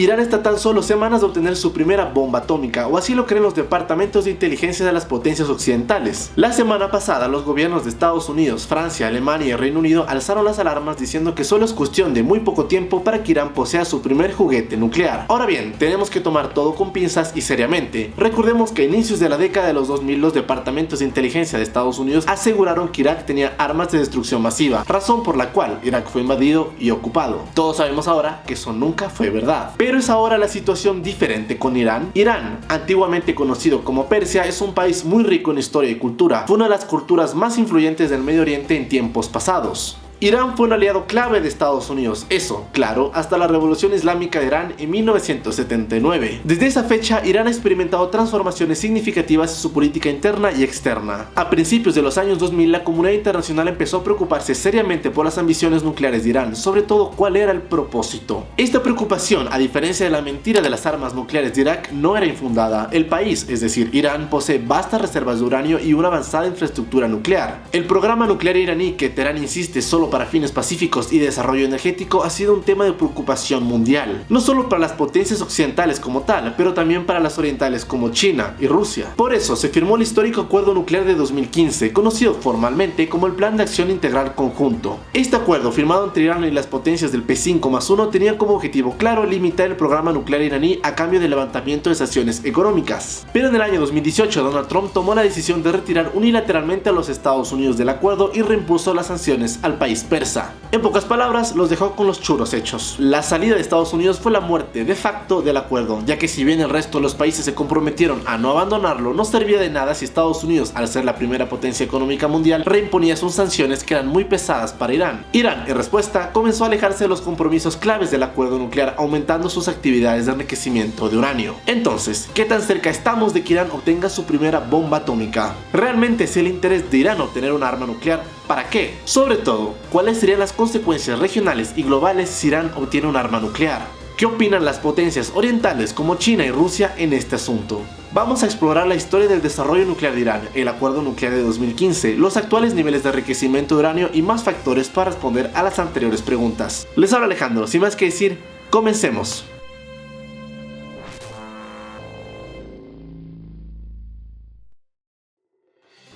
Irán está tan solo semanas de obtener su primera bomba atómica, o así lo creen los departamentos de inteligencia de las potencias occidentales. La semana pasada, los gobiernos de Estados Unidos, Francia, Alemania y Reino Unido alzaron las alarmas diciendo que solo es cuestión de muy poco tiempo para que Irán posea su primer juguete nuclear. Ahora bien, tenemos que tomar todo con pinzas y seriamente. Recordemos que a inicios de la década de los 2000 los departamentos de inteligencia de Estados Unidos aseguraron que Irak tenía armas de destrucción masiva, razón por la cual Irak fue invadido y ocupado. Todos sabemos ahora que eso nunca fue verdad. Pero es ahora la situación diferente con Irán. Irán, antiguamente conocido como Persia, es un país muy rico en historia y cultura. Fue una de las culturas más influyentes del Medio Oriente en tiempos pasados. Irán fue un aliado clave de Estados Unidos, eso, claro, hasta la Revolución Islámica de Irán en 1979. Desde esa fecha, Irán ha experimentado transformaciones significativas en su política interna y externa. A principios de los años 2000, la comunidad internacional empezó a preocuparse seriamente por las ambiciones nucleares de Irán, sobre todo cuál era el propósito. Esta preocupación, a diferencia de la mentira de las armas nucleares de Irak, no era infundada. El país, es decir, Irán, posee vastas reservas de uranio y una avanzada infraestructura nuclear. El programa nuclear iraní, que Teherán insiste solo para fines pacíficos y desarrollo energético, ha sido un tema de preocupación mundial, no solo para las potencias occidentales como tal, pero también para las orientales como China y Rusia. Por eso se firmó el histórico Acuerdo Nuclear de 2015, conocido formalmente como el Plan de Acción Integral Conjunto. Este acuerdo, firmado entre Irán y las potencias del P5+1, tenía como objetivo claro limitar el programa nuclear iraní a cambio del levantamiento de sanciones económicas. Pero en el año 2018, Donald Trump tomó la decisión de retirar unilateralmente a los Estados Unidos del acuerdo y reimpuso las sanciones al país persa. En pocas palabras, los dejó con los churros hechos. La salida de Estados Unidos fue la muerte de facto del acuerdo, ya que si bien el resto de los países se comprometieron a no abandonarlo, no servía de nada si Estados Unidos, al ser la primera potencia económica mundial, reimponía sus sanciones que eran muy pesadas para Irán. Irán, en respuesta, comenzó a alejarse de los compromisos claves del acuerdo nuclear, aumentando sus actividades de enriquecimiento de uranio. Entonces, ¿qué tan cerca estamos de que Irán obtenga su primera bomba atómica? ¿Realmente es el interés de Irán obtener un arma nuclear? ¿Para qué? Sobre todo, ¿cuáles serían las consecuencias regionales y globales si Irán obtiene un arma nuclear? ¿Qué opinan las potencias orientales como China y Rusia en este asunto? Vamos a explorar la historia del desarrollo nuclear de Irán, el acuerdo nuclear de 2015, los actuales niveles de enriquecimiento de uranio y más factores para responder a las anteriores preguntas. Les habla Alejandro, sin más que decir, comencemos.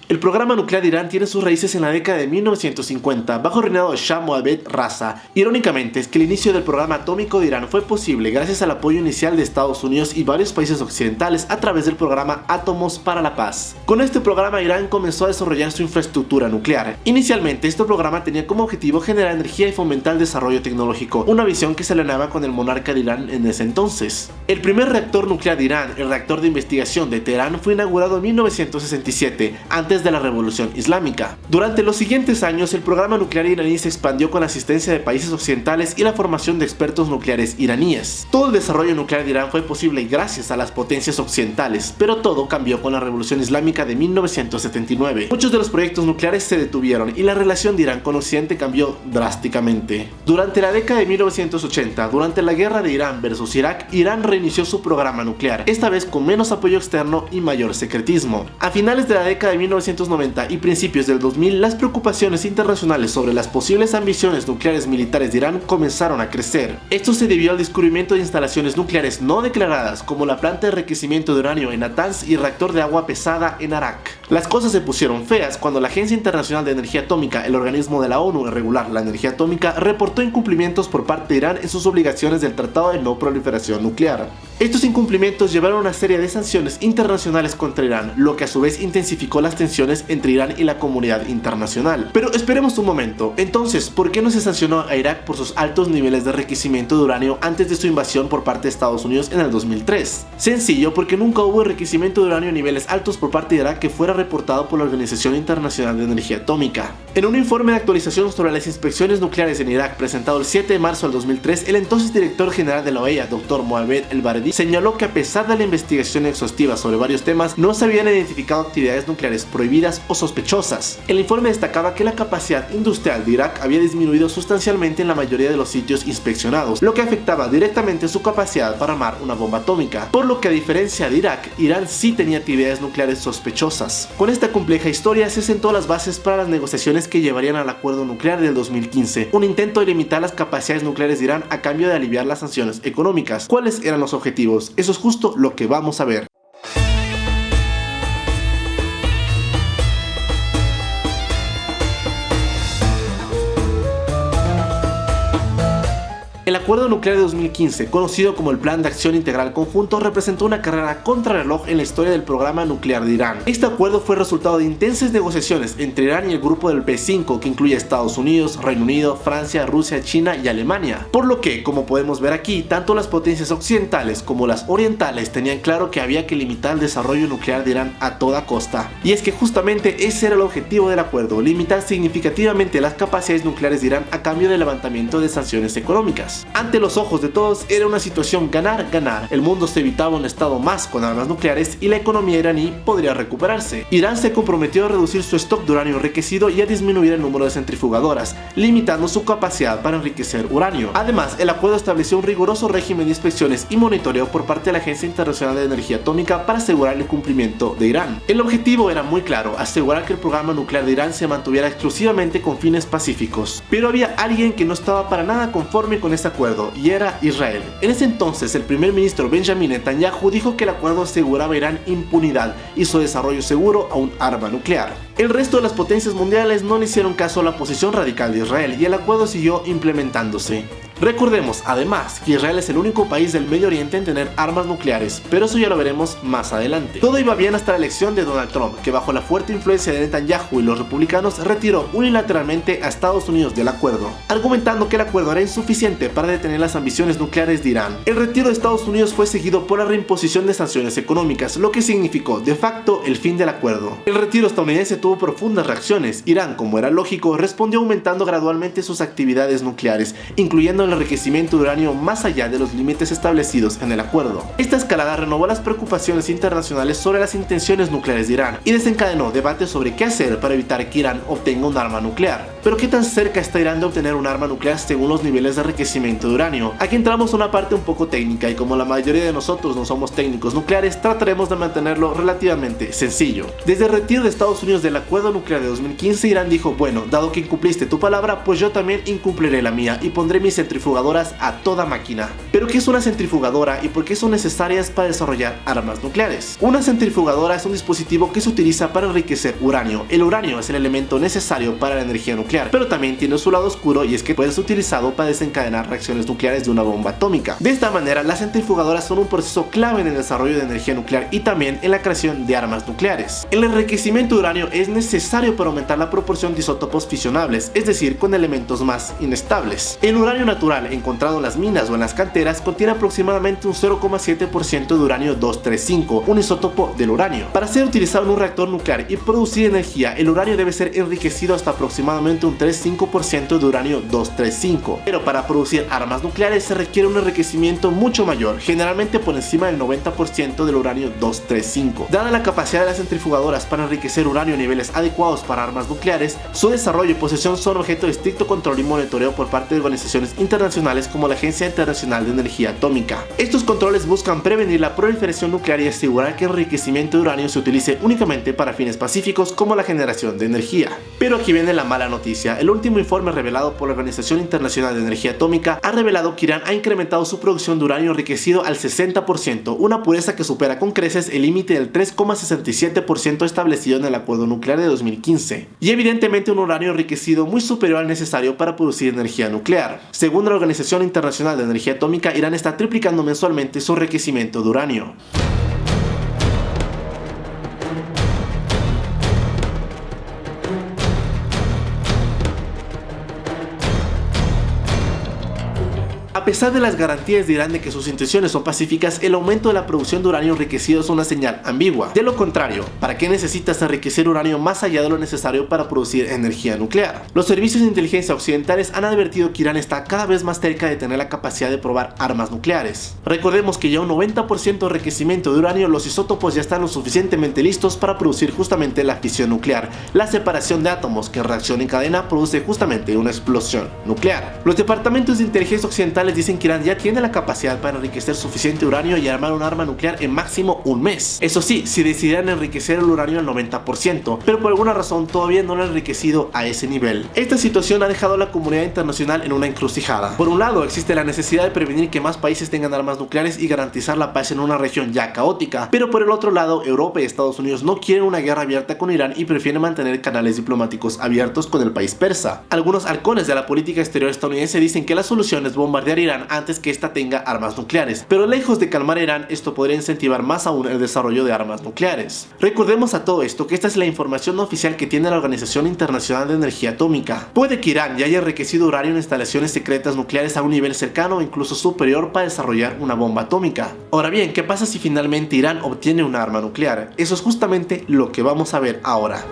El programa nuclear de Irán tiene sus raíces en la década de 1950, bajo el reinado de Shah Mohammad Raza. Irónicamente, es que el inicio del programa atómico de Irán fue posible gracias al apoyo inicial de Estados Unidos y varios países occidentales a través del programa Átomos para la Paz. Con este programa, Irán comenzó a desarrollar su infraestructura nuclear. Inicialmente, este programa tenía como objetivo generar energía y fomentar el desarrollo tecnológico, una visión que se alineaba con el monarca de Irán en ese entonces. El primer reactor nuclear de Irán, el reactor de investigación de Teherán, fue inaugurado en 1967, antes de la Revolución Islámica. Durante los siguientes años, el programa nuclear iraní se expandió con la asistencia de países occidentales y la formación de expertos nucleares iraníes. Todo el desarrollo nuclear de Irán fue posible gracias a las potencias occidentales, pero todo cambió con la Revolución Islámica de 1979. Muchos de los proyectos nucleares se detuvieron y la relación de Irán con Occidente cambió drásticamente. Durante la década de 1980, durante la guerra de Irán versus Irak, Irán reinició su programa nuclear, esta vez con menos apoyo externo y mayor secretismo. A finales de la década de 1990 y principios del 2000, las preocupaciones internacionales sobre las posibles ambiciones nucleares militares de Irán comenzaron a crecer. Esto se debió al descubrimiento de instalaciones nucleares no declaradas, como la planta de enriquecimiento de uranio en Natanz y el reactor de agua pesada en Arak. Las cosas se pusieron feas cuando la Agencia Internacional de Energía Atómica, el organismo de la ONU en regular la energía atómica, reportó incumplimientos por parte de Irán en sus obligaciones del Tratado de No Proliferación Nuclear. Estos incumplimientos llevaron a una serie de sanciones internacionales contra Irán, lo que a su vez intensificó las tensiones entre Irán y la comunidad internacional. Pero esperemos un momento, entonces, ¿por qué no se sancionó a Irak por sus altos niveles de enriquecimiento de uranio antes de su invasión por parte de Estados Unidos en el 2003? Sencillo, porque nunca hubo enriquecimiento de uranio a niveles altos por parte de Irak que fuera reportado por la Organización Internacional de Energía Atómica. En un informe de actualización sobre las inspecciones nucleares en Irak presentado el 7 de marzo del 2003, el entonces director general de la OEA, Dr. Mohamed El-Baradei, señaló que a pesar de la investigación exhaustiva sobre varios temas, no se habían identificado actividades nucleares prohibidas prohibidas o sospechosas. El informe destacaba que la capacidad industrial de Irak había disminuido sustancialmente en la mayoría de los sitios inspeccionados, lo que afectaba directamente su capacidad para armar una bomba atómica, por lo que a diferencia de Irak, Irán sí tenía actividades nucleares sospechosas. Con esta compleja historia se sentó las bases para las negociaciones que llevarían al acuerdo nuclear del 2015, un intento de limitar las capacidades nucleares de Irán a cambio de aliviar las sanciones económicas. ¿Cuáles eran los objetivos? Eso es justo lo que vamos a ver. El acuerdo nuclear de 2015, conocido como el Plan de Acción Integral Conjunto, representó una carrera contrarreloj en la historia del programa nuclear de Irán. Este acuerdo fue resultado de intensas negociaciones entre Irán y el grupo del P5, que incluye a Estados Unidos, Reino Unido, Francia, Rusia, China y Alemania. Por lo que, como podemos ver aquí, tanto las potencias occidentales como las orientales tenían claro que había que limitar el desarrollo nuclear de Irán a toda costa. Y es que justamente ese era el objetivo del acuerdo, limitar significativamente las capacidades nucleares de Irán a cambio del levantamiento de sanciones económicas. Ante los ojos de todos era una situación ganar-ganar. El mundo se evitaba un estado más con armas nucleares y la economía iraní podría recuperarse. Irán se comprometió a reducir su stock de uranio enriquecido y a disminuir el número de centrifugadoras, limitando su capacidad para enriquecer uranio. Además, el acuerdo estableció un riguroso régimen de inspecciones y monitoreo por parte de la Agencia Internacional de Energía Atómica para asegurar el cumplimiento de Irán. El objetivo era muy claro: asegurar que el programa nuclear de Irán se mantuviera exclusivamente con fines pacíficos. Pero había alguien que no estaba para nada conforme con este acuerdo, y era Israel. En ese entonces, el primer ministro Benjamin Netanyahu dijo que el acuerdo aseguraba a Irán impunidad y su desarrollo seguro a un arma nuclear. El resto de las potencias mundiales no le hicieron caso a la posición radical de Israel y el acuerdo siguió implementándose. Recordemos además que Israel es el único país del Medio Oriente en tener armas nucleares, pero eso ya lo veremos más adelante. Todo iba bien hasta la elección de Donald Trump, que bajo la fuerte influencia de Netanyahu y los republicanos retiró unilateralmente a Estados Unidos del acuerdo, argumentando que el acuerdo era insuficiente para detener las ambiciones nucleares de Irán. El retiro de Estados Unidos fue seguido por la reimposición de sanciones económicas, lo que significó de facto el fin del acuerdo. El retiro estadounidense tuvo profundas reacciones. Irán, como era lógico, respondió aumentando gradualmente sus actividades nucleares, incluyendo el enriquecimiento de uranio más allá de los límites establecidos en el acuerdo. Esta escalada renovó las preocupaciones internacionales sobre las intenciones nucleares de Irán y desencadenó debates sobre qué hacer para evitar que Irán obtenga un arma nuclear. Pero ¿qué tan cerca está Irán de obtener un arma nuclear según los niveles de enriquecimiento de uranio? Aquí entramos a una parte un poco técnica y como la mayoría de nosotros no somos técnicos nucleares, trataremos de mantenerlo relativamente sencillo. Desde el retiro de Estados Unidos del acuerdo nuclear de 2015, Irán dijo: bueno, dado que incumpliste tu palabra, pues yo también incumpliré la mía y pondré mis centrifugadoras a toda máquina. ¿Pero qué es una centrifugadora y por qué son necesarias para desarrollar armas nucleares? Una centrifugadora es un dispositivo que se utiliza para enriquecer uranio. El uranio es el elemento necesario para la energía nuclear, pero también tiene su lado oscuro, y es que puede ser utilizado para desencadenar reacciones nucleares de una bomba atómica. De esta manera, las centrifugadoras son un proceso clave en el desarrollo de energía nuclear y también en la creación de armas nucleares. El enriquecimiento de uranio es necesario para aumentar la proporción de isótopos fisionables, es decir, con elementos más inestables. El uranio natural encontrado en las minas o en las canteras contiene aproximadamente un 0,7% de uranio 235, un isótopo del uranio. Para ser utilizado en un reactor nuclear y producir energía, el uranio debe ser enriquecido hasta aproximadamente un 3,5% de uranio 235. Pero para producir armas nucleares se requiere un enriquecimiento mucho mayor, generalmente por encima del 90% del uranio 235. Dada la capacidad de las centrifugadoras para enriquecer uranio a niveles adecuados para armas nucleares, su desarrollo y posesión son objeto de estricto control y monitoreo por parte de organizaciones internacionales como la Agencia Internacional de Energía Atómica. Estos controles buscan prevenir la proliferación nuclear y asegurar que el enriquecimiento de uranio se utilice únicamente para fines pacíficos como la generación de energía. Pero aquí viene la mala noticia. El último informe revelado por la Organización Internacional de Energía Atómica ha revelado que Irán ha incrementado su producción de uranio enriquecido al 60%, una pureza que supera con creces el límite del 3,67% establecido en el acuerdo nuclear de 2015, y evidentemente un uranio enriquecido muy superior al necesario para producir energía nuclear. Según la Organización Internacional de Energía Atómica, Irán está triplicando mensualmente su enriquecimiento de uranio. A A pesar de las garantías de Irán de que sus intenciones son pacíficas, el aumento de la producción de uranio enriquecido es una señal ambigua. De lo contrario, ¿para qué necesitas enriquecer uranio más allá de lo necesario para producir energía nuclear? Los servicios de inteligencia occidentales han advertido que Irán está cada vez más cerca de tener la capacidad de probar armas nucleares. Recordemos que ya un 90% de enriquecimiento de uranio, los isótopos ya están lo suficientemente listos para producir justamente la fisión nuclear, la separación de átomos que en reacción en cadena produce justamente una explosión nuclear. Los departamentos de inteligencia occidentales dicen que Irán ya tiene la capacidad para enriquecer suficiente uranio y armar un arma nuclear en máximo un mes. Eso sí, si decidieran enriquecer el uranio al 90%, pero por alguna razón todavía no lo han enriquecido a ese nivel. Esta situación ha dejado a la comunidad internacional en una encrucijada. Por un lado, existe la necesidad de prevenir que más países tengan armas nucleares y garantizar la paz en una región ya caótica, pero por el otro lado, Europa y Estados Unidos no quieren una guerra abierta con Irán y prefieren mantener canales diplomáticos abiertos con el país persa. Algunos halcones de la política exterior estadounidense dicen que la solución es bombardear Irán antes que ésta tenga armas nucleares, pero lejos de calmar a Irán, esto podría incentivar más aún el desarrollo de armas nucleares. Recordemos a todo esto que esta es la información oficial que tiene la Organización Internacional de Energía Atómica. Puede que Irán ya haya enriquecido uranio en instalaciones secretas nucleares a un nivel cercano o incluso superior para desarrollar una bomba atómica. Ahora bien, ¿qué pasa si finalmente Irán obtiene una arma nuclear? Eso es justamente lo que vamos a ver ahora.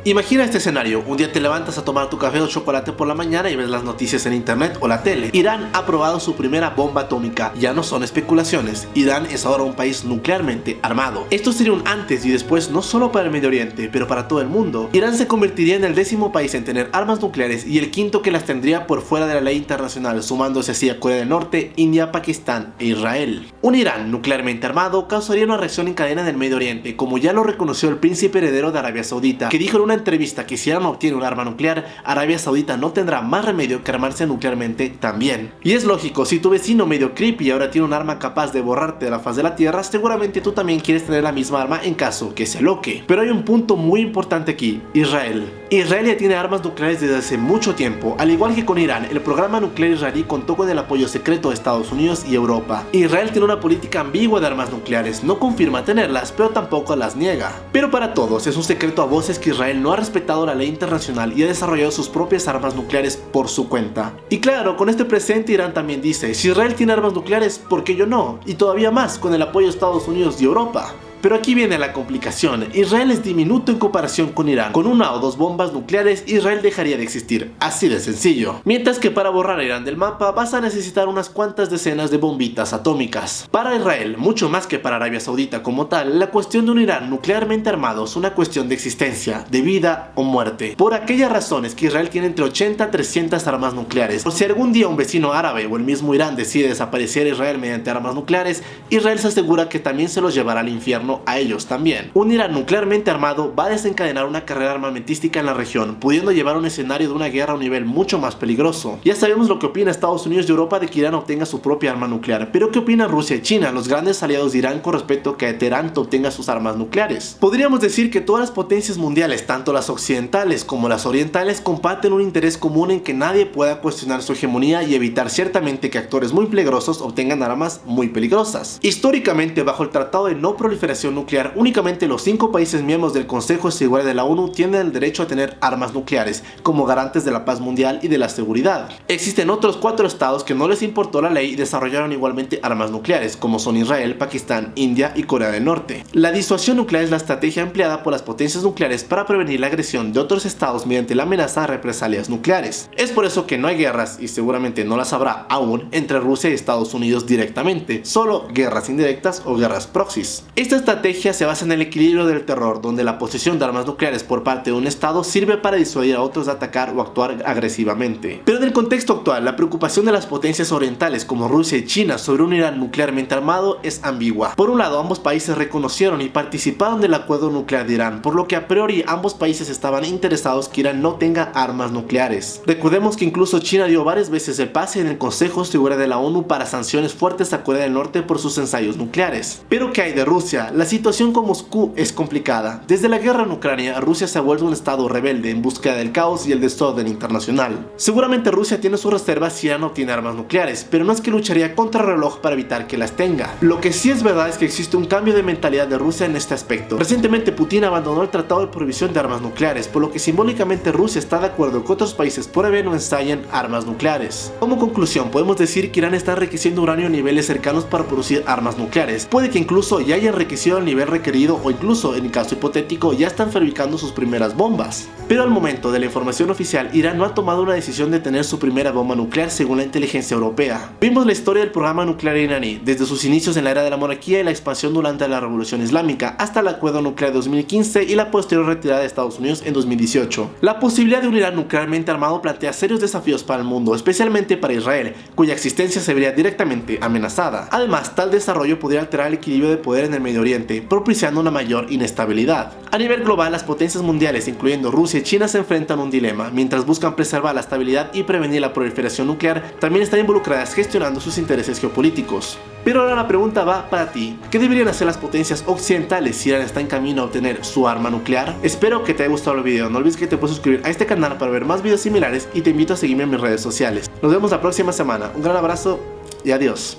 Imagina este escenario: un día te levantas a tomar tu café o chocolate por la mañana y ves las noticias en internet o la tele. Irán ha probado su primera bomba atómica. Ya no son especulaciones, Irán es ahora un país nuclearmente armado. Esto sería un antes y después no solo para el Medio Oriente, pero para todo el mundo. Irán se convertiría en el 10º país en tener armas nucleares y el 5º que las tendría por fuera de la ley internacional, sumándose así a Corea del Norte, India, Pakistán e Israel. Un Irán nuclearmente armado causaría una reacción en cadena en el Medio Oriente, como ya lo reconoció el príncipe heredero de Arabia Saudita, que dijo en una entrevista que si Irán obtiene un arma nuclear, Arabia Saudita no tendrá más remedio que armarse nuclearmente también. Y es lógico, si tu vecino medio creepy ahora tiene un arma capaz de borrarte de la faz de la tierra, seguramente tú también quieres tener la misma arma en caso que se loque. Pero hay un punto muy importante aquí: Israel. Israel ya tiene armas nucleares desde hace mucho tiempo. Al igual que con Irán, el programa nuclear israelí contó con el apoyo secreto de Estados Unidos y Europa. Israel tiene una política ambigua de armas nucleares, no confirma tenerlas, pero tampoco las niega. Pero para todos es un secreto a voces que Israel no ha respetado la ley internacional y ha desarrollado sus propias armas nucleares por su cuenta. Y claro, con este presente Irán también dice: si Israel tiene armas nucleares, ¿por qué yo no? Y todavía más con el apoyo de Estados Unidos y Europa. Pero aquí viene la complicación: Israel es diminuto en comparación con Irán. Con una o dos bombas nucleares, Israel dejaría de existir, así de sencillo. Mientras que para borrar a Irán del mapa vas a necesitar unas cuantas decenas de bombitas atómicas. Para Israel, mucho más que para Arabia Saudita como tal, la cuestión de un Irán nuclearmente armado es una cuestión de existencia, de vida o muerte. Por aquellas razones que Israel tiene entre 80 a 300 armas nucleares. Por si algún día un vecino árabe o el mismo Irán decide desaparecer a Israel mediante armas nucleares, Israel se asegura que también se los llevará al infierno a ellos también. Un Irán nuclearmente armado va a desencadenar una carrera armamentística en la región, pudiendo llevar a un escenario de una guerra a un nivel mucho más peligroso. Ya sabemos lo que opina Estados Unidos y Europa de que Irán obtenga su propia arma nuclear, pero ¿qué opinan Rusia y China, los grandes aliados de Irán, con respecto a que Teherán obtenga sus armas nucleares? Podríamos decir que todas las potencias mundiales, tanto las occidentales como las orientales, comparten un interés común en que nadie pueda cuestionar su hegemonía y evitar ciertamente que actores muy peligrosos obtengan armas muy peligrosas. Históricamente, bajo el Tratado de No Proliferación Nuclear, únicamente los 5 países miembros del Consejo de Seguridad de la ONU tienen el derecho a tener armas nucleares como garantes de la paz mundial y de la seguridad. Existen otros 4 estados que no les importó la ley y desarrollaron igualmente armas nucleares, como son Israel, Pakistán, India y Corea del Norte. La disuasión nuclear es la estrategia empleada por las potencias nucleares para prevenir la agresión de otros estados mediante la amenaza de represalias nucleares. Es por eso que no hay guerras, y seguramente no las habrá aún, entre Rusia y Estados Unidos directamente, solo guerras indirectas o guerras proxies. Esta estrategia se basa en el equilibrio del terror, donde la posesión de armas nucleares por parte de un estado sirve para disuadir a otros de atacar o actuar agresivamente. Pero en el contexto actual, la preocupación de las potencias orientales como Rusia y China sobre un Irán nuclearmente armado es ambigua. Por un lado, ambos países reconocieron y participaron del acuerdo nuclear de Irán, por lo que a priori ambos países estaban interesados que Irán no tenga armas nucleares. Recordemos que incluso China dio varias veces el pase en el Consejo de Seguridad de la ONU para sanciones fuertes a Corea del Norte por sus ensayos nucleares. Pero ¿qué hay de Rusia? la situación con Moscú es complicada. Desde la guerra en Ucrania, Rusia se ha vuelto un estado rebelde en búsqueda del caos y el desorden internacional. Seguramente Rusia tiene sus reservas si ya no tiene armas nucleares, pero no es que lucharía contra el reloj para evitar que las tenga. Lo que sí es verdad es que existe un cambio de mentalidad de Rusia en este aspecto. Recientemente Putin abandonó el tratado de prohibición de armas nucleares, por lo que simbólicamente Rusia está de acuerdo que otros países prueben o ensayen armas nucleares. Como conclusión, podemos decir que Irán está enriqueciendo uranio a niveles cercanos para producir armas nucleares. Puede que incluso ya haya enriquecido al nivel requerido o incluso, en el caso hipotético, ya están fabricando sus primeras bombas. Pero al momento de la información oficial, Irán no ha tomado una decisión de tener su primera bomba nuclear según la inteligencia europea. Vimos la historia del programa nuclear iraní, desde sus inicios en la era de la monarquía y la expansión durante la revolución islámica, hasta el acuerdo nuclear de 2015 y la posterior retirada de Estados Unidos en 2018. La posibilidad de un Irán nuclearmente armado plantea serios desafíos para el mundo, especialmente para Israel, cuya existencia se vería directamente amenazada. Además, tal desarrollo podría alterar el equilibrio de poder en el Medio Oriente, propiciando una mayor inestabilidad. A nivel global, las potencias mundiales, incluyendo Rusia y China, se enfrentan a un dilema. Mientras buscan preservar la estabilidad y prevenir la proliferación nuclear, también están involucradas gestionando sus intereses geopolíticos. Pero ahora la pregunta va para ti. ¿Qué deberían hacer las potencias occidentales si Irán está en camino a obtener su arma nuclear? Espero que te haya gustado el video. No olvides que te puedes suscribir a este canal para ver más videos similares y te invito a seguirme en mis redes sociales. Nos vemos la próxima semana. Un gran abrazo y adiós.